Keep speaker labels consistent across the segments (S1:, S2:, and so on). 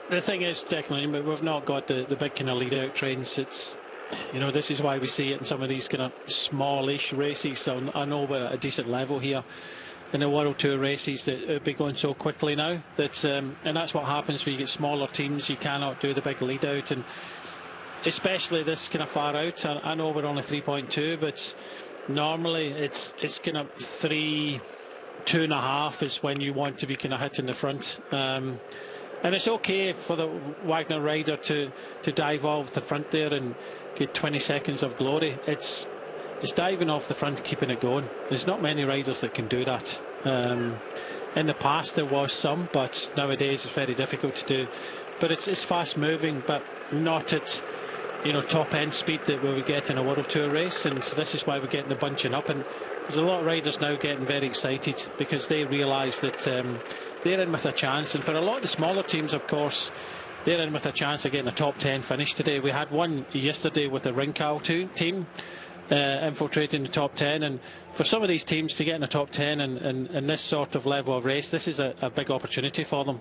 S1: The thing is, Declan, we've not got the big kind of lead-out trains. It's, you know, this is why we see it in some of these kind of smallish races. So I know we're at a decent level here in the World Tour races that it'll be going so quickly now. That and that's what happens when you get smaller teams. You cannot do the big lead-out, and especially this kind of far out. I know we're only 3.2, but normally it's kind of 3, 2.5 is when you want to be kind of hitting the front. And it's okay for the Wagner rider to dive off the front there and get 20 seconds of glory. It's diving off the front, keeping it going. There's not many riders that can do that. In the past there was some, but nowadays it's very difficult to do. But it's fast moving, but not at, you know, top end speed that we would get in a World Tour race. And so this is why we're getting the bunching up. And there's a lot of riders now getting very excited because they realise that they're in with a chance. And for a lot of the smaller teams, of course, they're in with a chance of getting a top 10 finish today. We had one yesterday with the Rincal team infiltrating the top 10, and for some of these teams to get in the top 10 and this sort of level of race, this is a big opportunity for them.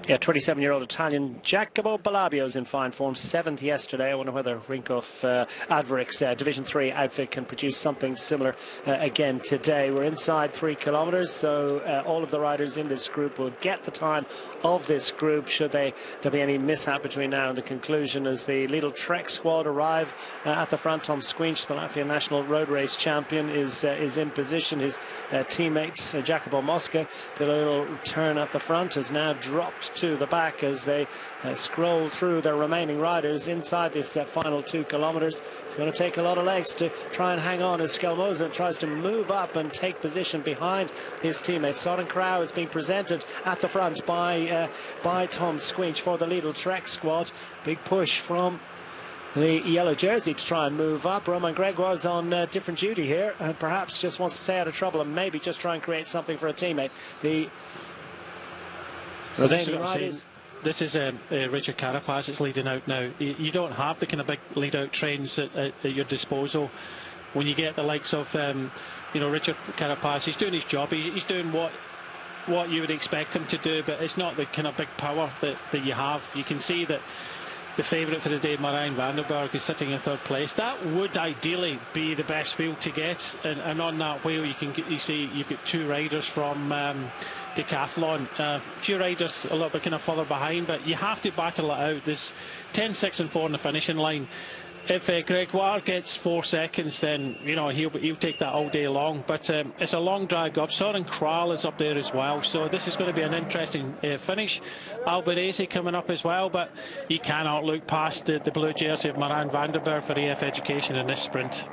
S2: Yeah, 27-year-old Italian Jacopo Balabio's in fine form, 7th yesterday. I wonder whether Rinkhoff Adveric's Division 3 outfit can produce something similar again today. We're inside 3 kilometres, so all of the riders in this group will get the time of this group should there be any mishap between now and the conclusion. As the Lidl Trek squad arrive at the front, Tom Squinch, the Latvian national road race champion, is in position. His teammates Jacopo Mosca did a little turn at the front, has now dropped to the back as they scroll through their remaining riders inside this final 2 kilometres. It's going to take a lot of legs to try and hang on as Skelmoza tries to move up and take position behind his teammates. Soren Krauw is being presented at the front by Tom Squinch for the Lidl Trek squad. Big push from the yellow jersey to try and move up. Romain Gregoire's on different duty here, and perhaps just wants to stay out of trouble and maybe just try and create something for a teammate.
S1: This is Richard Carapaz that's leading out now. You don't have the kind of big lead-out trains at your disposal. When you get the likes of, Richard Carapaz, he's doing his job. He's doing what you would expect him to do, but it's not the kind of big power that you have. You can see that the favourite for the day, Marijn van den Berg, is sitting in 3rd place. That would ideally be the best wheel to get, and on that wheel you see you've got 2 riders from Decathlon. A few riders a little bit kind of further behind, but you have to battle it out. There's 10, 6 and 4 in the finishing line. If Gregoire gets 4 seconds, then he'll take that all day long. But it's a long drag up. Soren Krauw is up there as well, so this is going to be an interesting finish. Albanese coming up as well, but you cannot look past the blue jersey of Marijn van den Berg for EF Education in this sprint.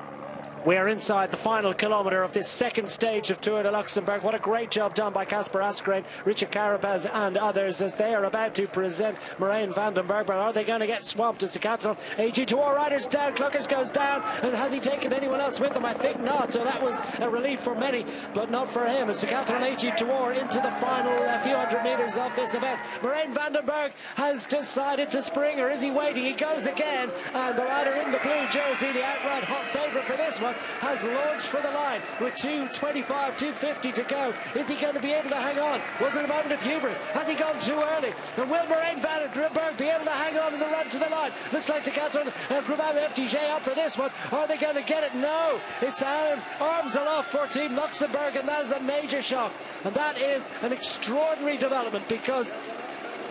S2: We are inside the final kilometre of this second stage of Tour de Luxembourg. What a great job done by Casper Asgreen, Richard Carapaz and others as they are about to present Marijn van den Berg. But are they going to get swamped as Decathlon? AG2R riders down, Kluckers goes down, and has he taken anyone else with him? I think not, so that was a relief for many, but not for him, as Decathlon AG2R into the final few hundred metres of this event. Marijn van den Berg has decided to spring, or is he waiting? He goes again, and the rider in the blue jersey, the outright hot favourite for this one, has launched for the line with 2:25, 2:50 to go. Is he going to be able to hang on? Was it a moment of hubris? Has he gone too early? And will Marijn van den Berg be able to hang on in the run to the line? Looks like Decathlon Groupama FDJ up for this one. Are they going to get it? No. It's arms aloft for Team Luxembourg, and that is a major shock. And that is an extraordinary development, because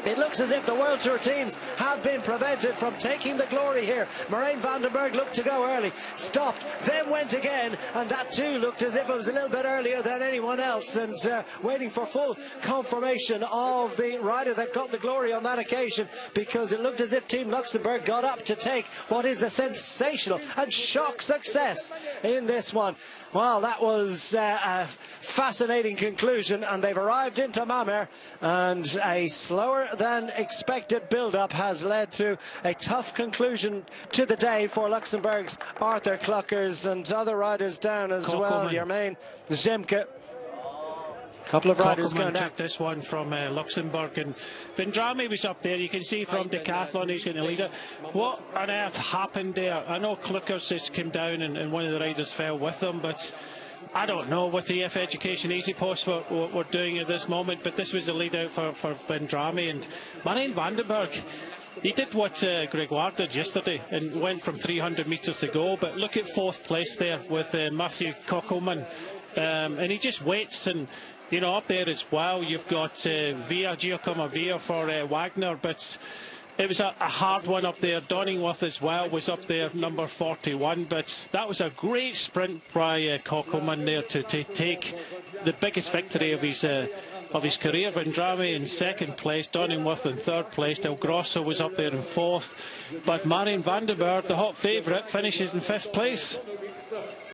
S2: it looks as if the World Tour teams have been prevented from taking the glory here. Marijn van den Berg looked to go early, stopped, then went again, and that too looked as if it was a little bit earlier than anyone else, and waiting for full confirmation of the rider that got the glory on that occasion, because it looked as if Team Luxembourg got up to take what is a sensational and shock success in this one. Well, that was a fascinating conclusion, and they've arrived into Mamer, and a slower than expected build-up has led to a tough conclusion to the day for Luxembourg's Arthur Kluckers, and other riders down as well. Jermaine Zemke. Couple of riders going down.
S1: Took this one from Luxembourg, and Vendrame was up there. You can see from Decathlon he's going to lead it. What on earth happened there? I know Kluckers just came down and one of the riders fell with him, but I don't know what the EF Education Easy Post were doing at this moment, but this was the lead out for Vendrame, and Marijn van den Berg. He did what Gregoire did yesterday and went from 300 metres to go, but look at fourth place there with Matthew Kokkelman, and he just waits. And you know, up there as well you've got Giacomo Via for Wagner, but it was a hard one up there. Donningworth as well was up there, number 41, but that was a great sprint by Kokkelman there to take the biggest victory of his career. Vendrame in second place, Donningworth in third place, Del Grosso was up there in fourth, but Marijn van den Berg, the hot favourite, finishes in fifth place.